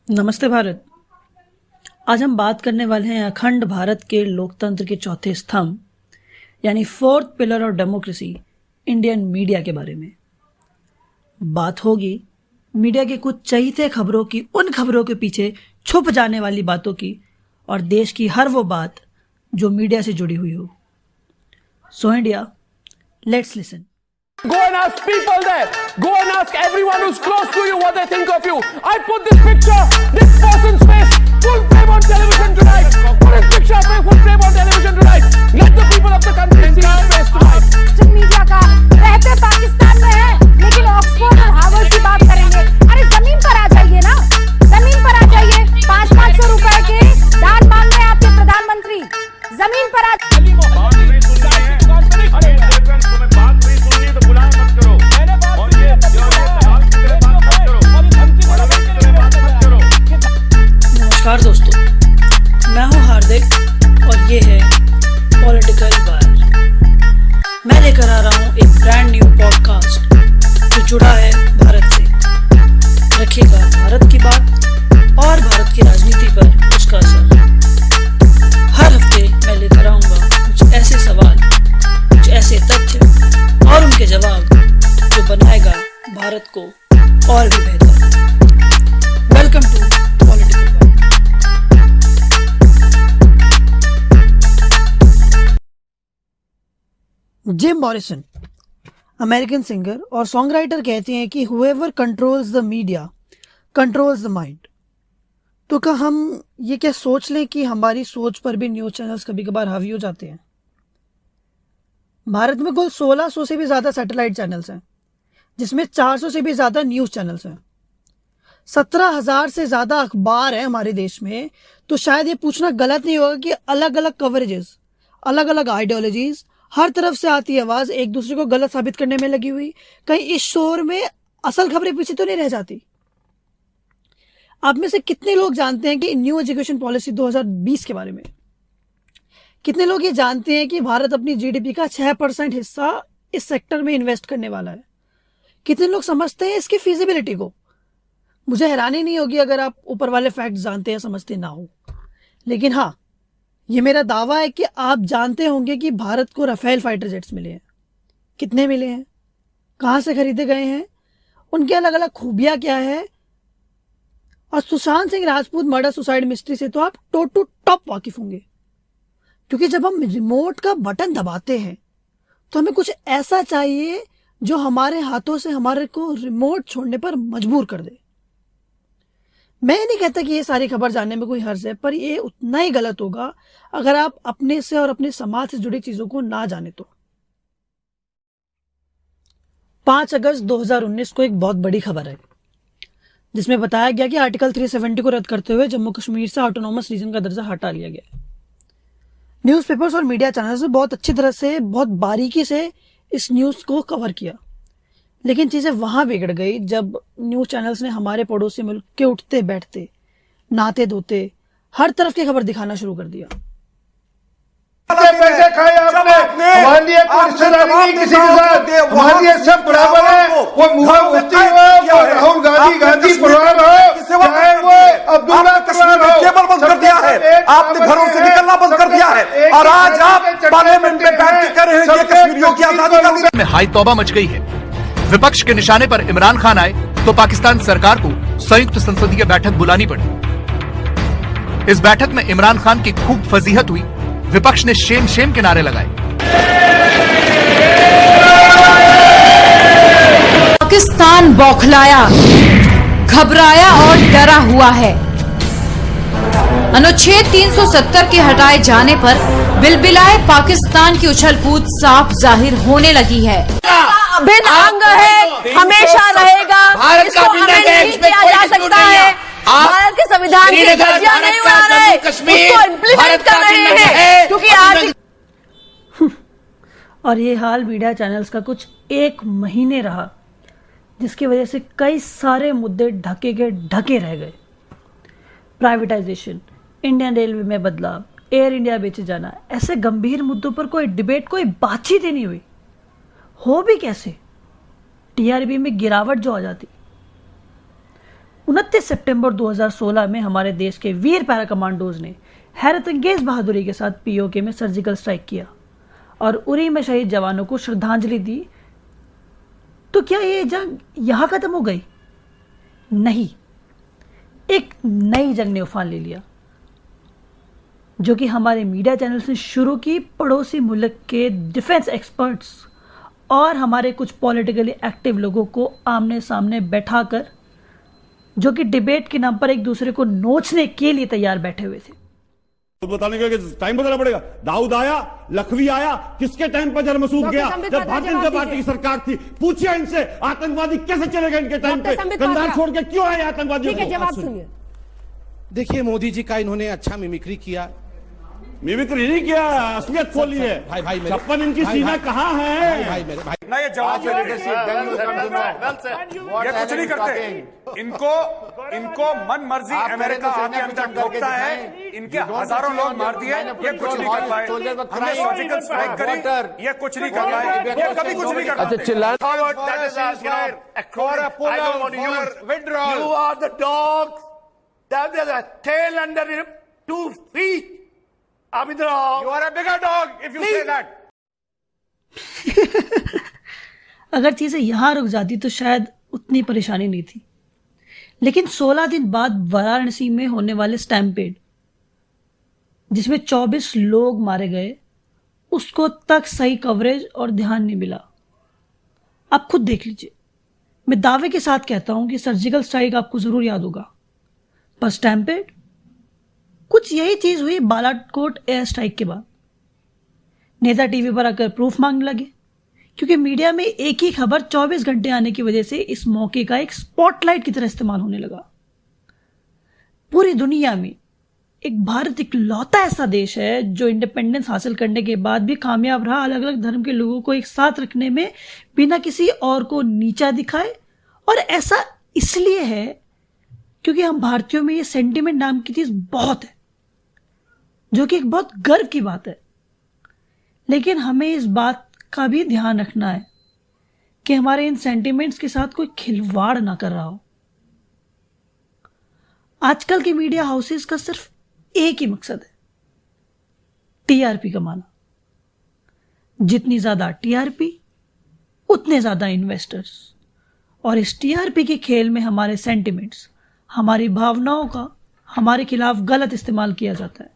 नमस्ते भारत। आज हम बात करने वाले हैं अखंड भारत के लोकतंत्र के चौथे स्तंभ यानी fourth pillar of democracy, Indian media के बारे में। बात होगी मीडिया के कुछ चहीते खबरों की, उन खबरों के पीछे छुप जाने वाली बातों की और देश की हर वो बात जो मीडिया से जुड़ी हुई हो। So India, let's listen. Go and ask people there. Go and ask everyone who's close to you what they think of you. I put this picture, this person's face, full frame on television tonight. Put his picture up, full frame on television tonight. Let the people of the country see his face tonight. Media का रहते पाकिस्तान में है, लेकिन Oxford और Harvard की बात करेंगे। अरे जमीन पर आ जाइए ना, जमीन पर आ जाइए। 500 रुपए के दान मांग रहे हैं आपके प्रधानमंत्री। जमीन पर आ नमस्कार दोस्तों, मैं हूं हार्दिक और ये है पॉलिटिकल वायर। मैं लेकर आ रहा हूं एक ब्रांड न्यू पॉडकास्ट जो जुड़ा है भारत से, रखेगा भारत की बात और भारत की राजनीति पर उसका असर। हर हफ्ते मैं लेकर आऊंगा कुछ ऐसे सवाल, कुछ ऐसे तथ्य और उनके जवाब जो बनाएगा भारत को और भी बेहतर। Welcome to political wire. Jim Morrison, American singer और सॉन्ग राइटर, कहते हैं कि whoever controls the media controls the mind. तो क्या हम ये क्या सोच लें कि हमारी सोच पर भी न्यूज चैनल्स कभी कभार हावी हो जाते हैं? भारत में कुल 1600 से भी ज्यादा सैटेलाइट चैनल्स हैं, जिसमें 400 से भी ज्यादा न्यूज चैनल्स हैं। 17,000 से ज्यादा अखबार हैं हमारे देश में। तो शायद ये पूछना गलत नहीं होगा कि अलग अलग कवरेजेस, अलग अलग आइडियोलॉजीज, हर तरफ से आती आवाज एक दूसरे को गलत साबित करने में लगी हुई, कहीं इस शोर में असल खबरें पीछे तो नहीं रह जाती। आप में से कितने लोग जानते हैं कि न्यू एजुकेशन पॉलिसी 2020 के बारे में? कितने लोग ये जानते हैं कि भारत अपनी जीडीपी का 6% हिस्सा इस सेक्टर में इन्वेस्ट करने वाला है? कितने लोग समझते हैं इसकी फिजिबिलिटी को? मुझे हैरानी नहीं होगी अगर आप ऊपर वाले फैक्ट जानते या समझते ना हो, लेकिन हाँ, ये मेरा दावा है कि आप जानते होंगे कि भारत को राफेल फाइटर जेट्स मिले हैं। कितने मिले हैं, कहां से खरीदे गए हैं, उनकी अलग अलग खूबियां क्या है, और Sushant Singh Rajput murder suicide mystery से तो आप टॉप टू टॉप वाकिफ होंगे। क्योंकि जब हम रिमोट का बटन दबाते हैं तो हमें कुछ ऐसा चाहिए जो हमारे हाथों से हमारे को रिमोट छोड़ने पर मजबूर कर दे। मैं नहीं कहता कि ये सारी खबर जानने में कोई हर्ज है, पर ये उतना ही गलत होगा अगर आप अपने से और अपने समाज से जुड़ी चीजों को ना जाने तो। 5 अगस्त 2019 को एक बहुत बड़ी खबर है जिसमें बताया गया कि आर्टिकल 370 को रद्द करते हुए जम्मू कश्मीर से ऑटोनॉमस रीजन का दर्जा हटा लिया गया। न्यूज़पेपर्स और मीडिया चैनल्स ने बहुत अच्छी तरह से, बहुत बारीकी से इस न्यूज को कवर किया, लेकिन चीजें वहां बिगड़ गई जब न्यूज चैनल्स ने हमारे पड़ोसी मुल्क के उठते बैठते, नहाते धोते हर तरफ की खबर दिखाना शुरू कर दिया। पैसे खाए आपने, हमारे लिए कोई रिश्तेदारी नहीं किसी के साथ, हमारे लिए सब बराबर है। वो मुहा मुफ्ती हो, राहुल गांधी परिवार हो, चाहे वो अब्दुल्ला परिवार हो, केबल बंद कर दिया है, आपने घरों से निकलना बंद कर दिया है, और आज आप पार्लियामेंट में बैठ के कह रहे हैं कि कश्मीरियों की आजादी का में हाई तौबा मच गई है। विपक्ष के निशाने पर इमरान खान आए तो पाकिस्तान सरकार को संयुक्त संसदीय बैठक बुलानी पड़ी। इस बैठक में इमरान खान की खूब फजीहत हुई। विपक्ष ने शेम शेम के नारे लगाए। पाकिस्तान बौखलाया, घबराया और डरा हुआ है। अनुच्छेद 370 के हटाए जाने पर बिलबिलाए पाकिस्तान की उछल कूद साफ जाहिर होने लगी है। अभिन्न अंग है, हमेशा रहेगा, इसको हमें नहीं किया जा सकता है। भारत के संविधान की धज्जियां नहीं उड़ा रहे, उसको इम्प्लीमेंट कर रहे हैं, क्योंकि आज और ये हाल मीडिया चैनल्स का कुछ 1 महीने रहा, जिसकी वजह से कई सारे मुद्दे ढके के ढके रह गए। प्राइवेटाइजेशन, इंडियन रेलवे में बदलाव, एयर इंडिया बेचे जाना, ऐसे गंभीर मुद्दों पर कोई डिबेट, कोई बातचीत ही नहीं हुई। हो भी कैसे? टीआरपी में गिरावट जो आ जाती। 29 सितंबर 2016 में हमारे देश के वीर पैरा कमांडोज ने हैरत अंगेज बहादुरी के साथ पीओके में सर्जिकल स्ट्राइक किया और उरी में शहीद जवानों को श्रद्धांजलि दी। तो क्या ये जंग यहां खत्म हो गई? नहीं, एक नई जंग ने उफान ले लिया, जो कि हमारे मीडिया चैनल्स ने शुरू की। पड़ोसी मुल्क के डिफेंस एक्सपर्ट्स और हमारे कुछ पॉलिटिकली एक्टिव लोगों को आमने सामने बैठाकर, जो कि डिबेट के नाम पर एक दूसरे को नोचने के लिए तैयार बैठे हुए थे। बताने का टाइम बताना पड़ेगा। दाऊद आया, लखवी आया, किसके टाइम पर जल मसूद गया? जब भारतीय जनता पार्टी की सरकार थी। पूछिए इनसे, आतंकवादी कैसे चलेगा इनके टाइम पे? कंधार छोड़ के क्यों आए आतंकवादियों को? जवाब सुनिए। देखिए मोदी जी का इन्होंने अच्छा मिमिक्री किया। मिमिक्री नहीं किया, असलियत खोली है। भाई छप्पन इनकी सीना कहाँ है? भाई मेरे भाई ना ये जवाब ये कुछ नहीं करते। इनको मन मर्जी अमेरिका आके अंदर ठोकता है। इनके हजारों लोग मार दिए, ये कुछ नहीं कर पाए। हमने सर्जिकल स्ट्राइक करी, ये कुछ नहीं कर पाए। ये कभी कुछ नहीं कर पाए। You are the dogs. That is a tail under 2 feet. आप इधर आओ। You are a bigger dog if you say that. अगर चीजें यहां रुक जाती तो शायद उतनी परेशानी नहीं थी, लेकिन 16 दिन बाद वाराणसी में होने वाले स्टैम्पेड, जिसमें 24 लोग मारे गए, उसको तक सही कवरेज और ध्यान नहीं मिला। आप खुद देख लीजिए। मैं दावे के साथ कहता हूं कि सर्जिकल स्ट्राइक आपको जरूर याद होगा, पर स्टैम्पेड कुछ यही चीज हुई बालाकोट एयर स्ट्राइक के बाद। नेता टीवी पर आकर प्रूफ मांगने लगे, क्योंकि मीडिया में एक ही खबर 24 घंटे आने की वजह से इस मौके का एक स्पॉटलाइट की तरह इस्तेमाल होने लगा। पूरी दुनिया में एक भारत इकलौता ऐसा देश है जो इंडिपेंडेंस हासिल करने के बाद भी कामयाब रहा अलग अलग धर्म के लोगों को एक साथ रखने में, बिना किसी और को नीचा दिखाए। और ऐसा इसलिए है क्योंकि हम भारतीयों में ये सेंटिमेंट नाम की चीज बहुत है, जो कि एक बहुत गर्व की बात है। लेकिन हमें इस बात का भी ध्यान रखना है कि हमारे इन सेंटिमेंट्स के साथ कोई खिलवाड़ ना कर रहा हो। आजकल के मीडिया हाउसेस का सिर्फ एक ही मकसद है, टीआरपी कमाना। जितनी ज्यादा टीआरपी उतने ज्यादा इन्वेस्टर्स, और इस टीआरपी के खेल में हमारे सेंटिमेंट्स, हमारी भावनाओं का हमारे खिलाफ गलत इस्तेमाल किया जाता है।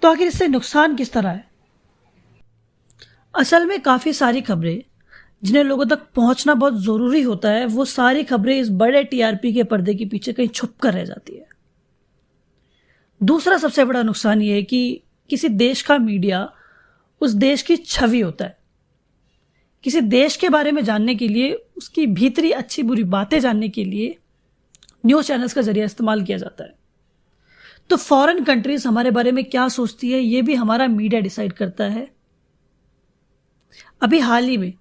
तो आखिर इससे नुकसान किस तरह है? असल में काफी सारी खबरें जिन्हें लोगों तक पहुंचना बहुत जरूरी होता है, वो सारी खबरें इस बड़े टीआरपी के पर्दे के पीछे कहीं छुप कर रह जाती है। दूसरा सबसे बड़ा नुकसान यह है कि किसी देश का मीडिया उस देश की छवि होता है। किसी देश के बारे में जानने के लिए, उसकी भीतरी अच्छी बुरी बातें जानने के लिए न्यूज चैनल्स का जरिया इस्तेमाल किया जाता है। तो फॉरेन कंट्रीज हमारे बारे में क्या सोचती है, ये भी हमारा मीडिया डिसाइड करता है। अभी हाल ही में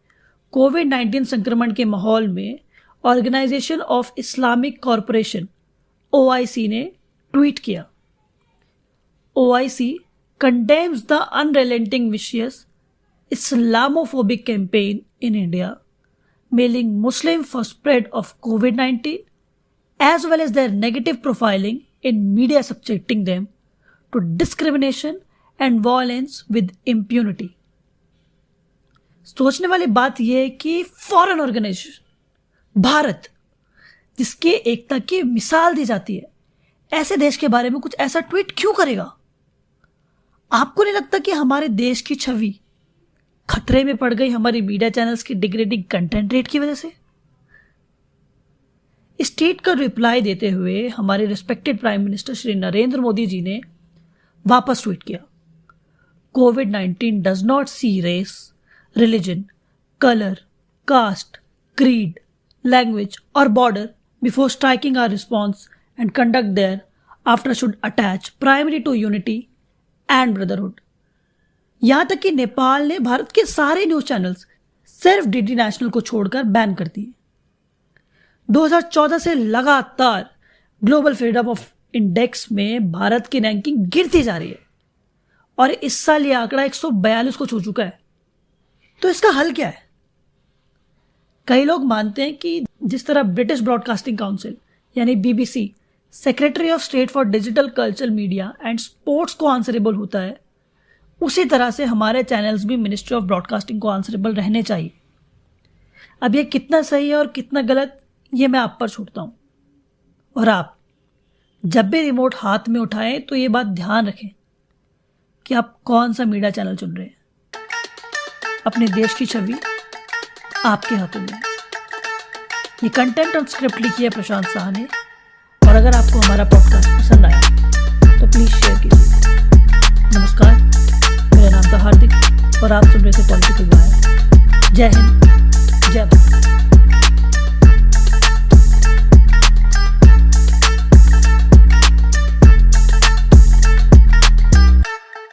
कोविड-19 संक्रमण के माहौल में organisation of Islamic corporation OIC ने ट्वीट किया, OIC condemns the unrelenting vicious Islamophobic campaign in India, mailing Muslim for spread of COVID-19, as well as their negative profiling in media subjecting them to discrimination and violence with impunity. सोचने वाली बात यह है कि foreign organisation Bharat, जिसके एकता की मिसाल दी जाती है, ऐसे देश के बारे में कुछ ऐसा ट्वीट क्यों करेगा? आपको नहीं लगता कि हमारे देश की छवि खतरे में पड़ गई हमारी मीडिया चैनल्स की डिग्रेडिंग कंटेंट रेट की वजह से? इस ट्वीट का रिप्लाई देते हुए हमारे respected prime minister Shri Narendra Modi ji ने वापस ट्वीट किया, कोविड-19 does not see race, religion, color, caste, creed, language or border before striking our response and conduct thereafter should attach primarily to unity and brotherhood. यहां तक कि नेपाल ने भारत के सारे न्यूज चैनल्स सिर्फ डीडी नेशनल को छोड़कर बैन कर दिए। 2014 से लगातार ग्लोबल फ्रीडम ऑफ इंडेक्स में भारत की रैंकिंग गिरती जा रही है और इस साल यह आंकड़ा 142 को छू चुका है। तो इसका हल क्या है? कई लोग मानते हैं कि जिस तरह ब्रिटिश ब्रॉडकास्टिंग काउंसिल यानी BBC secretary of state for digital culture media and sports को आंसरेबल होता है, उसी तरह से हमारे चैनल्स भी मिनिस्ट्री ऑफ ब्रॉडकास्टिंग को आंसरेबल रहने चाहिए। अब ये कितना सही है और कितना गलत, ये मैं आप पर छोड़ता हूं। और आप जब भी रिमोट हाथ में उठाएं तो ये बात ध्यान रखें कि आप कौन सा मीडिया चैनल चुन रहे हैं। अपने देश की छवि आपके हाथों में है। ये कंटेंट और स्क्रिप्ट लिखी है प्रशांत साहा ने। और अगर आपको हमारा पॉडकास्ट पसंद आया तो प्लीज शेयर कीजिए। नमस्कार, मेरा नाम था हार्दिक और आप सुन रहे थे पॉलिटिकल वायर। जय हिंद, जय भारत।